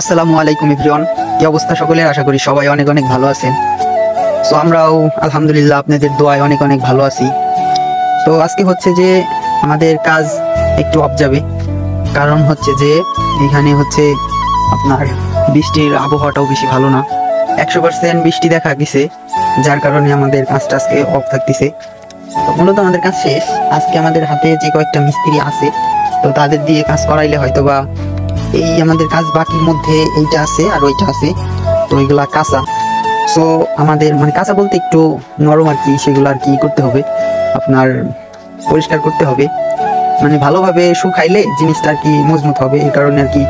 আসসালামু আলাইকুম এভরিওয়ান, কি অবস্থা সকলের? আশা করি সবাই অনেক অনেক ভালো আছেন। সো আমরাও আলহামদুলিল্লাহ আপনাদের দোয়ায় অনেক অনেক ভালো আছি। তো আজকে হচ্ছে যে আমাদের কাজ একটু অফ যাবে, কারণ হচ্ছে যে এখানে হচ্ছে আপনার বৃষ্টির আবহাওয়াটাও বেশি ভালো না, 100% বৃষ্টি দেখা গেছে, যার কারণে আমাদের কাজটা আজকে অফ থাকতেছে। তো মূলত আমাদের কাজ শেষ। আজকে আমাদের হাতে যে কয়েকটা মিস্ত্রি আছে, তো তাদের দিয়ে কাজ করাইলে হয়তো বা এই আমাদের কাজ বাকির মধ্যে এইটা আছে আর ওইটা আছে, তো ওইগুলা কাঁচা। সো আমাদের মানে কাঁচা বলতে একটু নরম আর কি, সেগুলো আর কি করতে হবে, আপনার পরিষ্কার করতে হবে, মানে ভালোভাবে শুকাইলে জিনিসটা আর কি মজবুত হবে। এই কারণে আর কি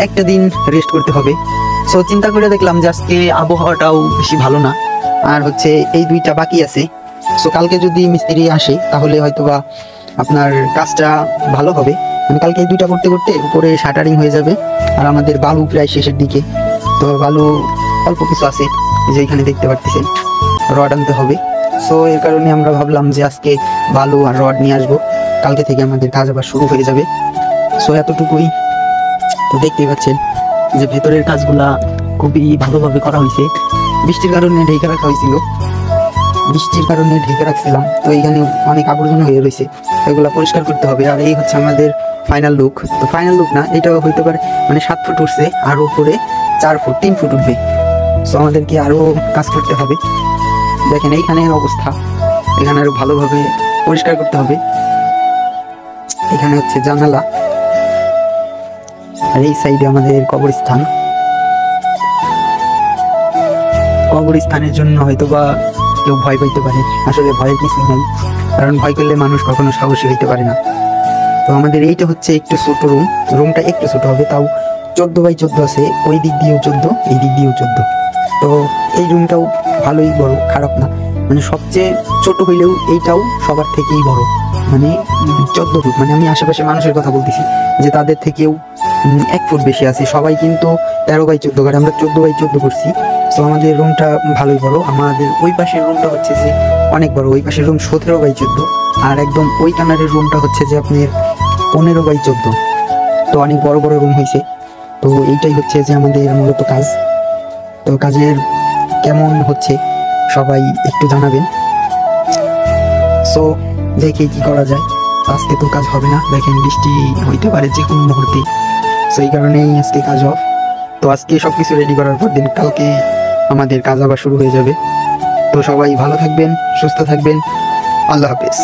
একটা দিন রেস্ট করতে হবে। সো চিন্তা করে দেখলাম যে আজকে আবহাওয়াটাও বেশি ভালো না, আর হচ্ছে এই দুইটা বাকি আছে। সো কালকে যদি মিস্ত্রি আসে তাহলে হয়তোবা আপনার কাজটা ভালো হবে। মানে কালকে এই দুইটা করতে করতে উপরে শাটারিং হয়ে যাবে, আর আমাদের বালু প্রায় শেষের দিকে। তো বালু অল্প কিছু আছে, যে এখানে দেখতে পাচ্ছেন, রড আনতে হবে। সো এর কারণে আমরা ভাবলাম যে আজকে বালু আর রড নিয়ে আসবো, কালকে থেকে আমাদের কাজ আবার শুরু হয়ে যাবে। সো এতটুকুই। তো দেখতেই পাচ্ছেন যে ভেতরের কাজগুলা খুবই ভালোভাবে করা হয়েছে। বৃষ্টির কারণে ঢেকে রাখা হয়েছিল, বৃষ্টির কারণে ঢেকে রাখছিলাম, তো এইখানে অনেক আবর্জনা হয়ে রয়েছে, এগুলো পরিষ্কার করতে হবে। আর এই হচ্ছে আমাদের ফাইনাল লুক। তো ফাইনাল লুক না, এটাও হইতে পারে, মানে 7 ফুট উঠছে, আর উপরে 4 ফুট 3 ফুট উঠবে। সো আমাদেরকে আরও কাজ করতে হবে। দেখেন এইখানের অবস্থা, এখানে আরো ভালোভাবে পরিষ্কার করতে হবে। এখানে হচ্ছে জানালা, আর এই সাইডে আমাদের কবরস্থান। কবরস্থানের জন্য হয়তোবা কেউ ভয় পাইতে পারে, আসলে ভয়ের কিছু নেই, কারণ ভয় করলে মানুষ কখনো সাহসী হইতে পারে না। তো আমাদের এইটা হচ্ছে একটু ছোট রুম, রুমটা একটু ছোট হবে, তাও 14x14 আছে, ওই দিক দিয়েও 14, এই দিক দিয়েও 14। তো এই রুমটাও ভালোই বড়, খারাপ না, মানে সবচেয়ে ছোট হইলেও এইটাও সবার থেকেই বড়, মানে 14 ফুট। মানে আমি আশেপাশে মানুষের কথা বলতেছি যে তাদের থেকেও 1 ফুট বেশি আছে। সবাই কিন্তু 13x14 করে, আমরা 14x14 করছি। তো আমাদের রুমটা ভালোই বড়। আমাদের ওই পাশের রুমটা হচ্ছে যে অনেক বড়, ওই পাশের রুম 17x14, আর একদম ওই কানারের রুমটা হচ্ছে যে আপনার 15x14। তো অনেক বড় বড় রুম হয়েছে। তো এইটাই হচ্ছে যে আমাদের মূলত কাজ। তো কাজের কেমন হচ্ছে সবাই একটু জানাবেন। সো দেখে কি করা যায়। আজকে তো কাজ হবে না, দেখেন বৃষ্টি হইতে পারে যে কোনো মুহূর্তে, সো এই কারণেই আজকে কাজ অফ। তো আজকে সবকিছু রেডি করার পর দিন কালকে আমাদের কাজ আবার শুরু হয়ে যাবে। তো সবাই ভালো থাকবেন, সুস্থ থাকবেন, আল্লাহ হাফেজ।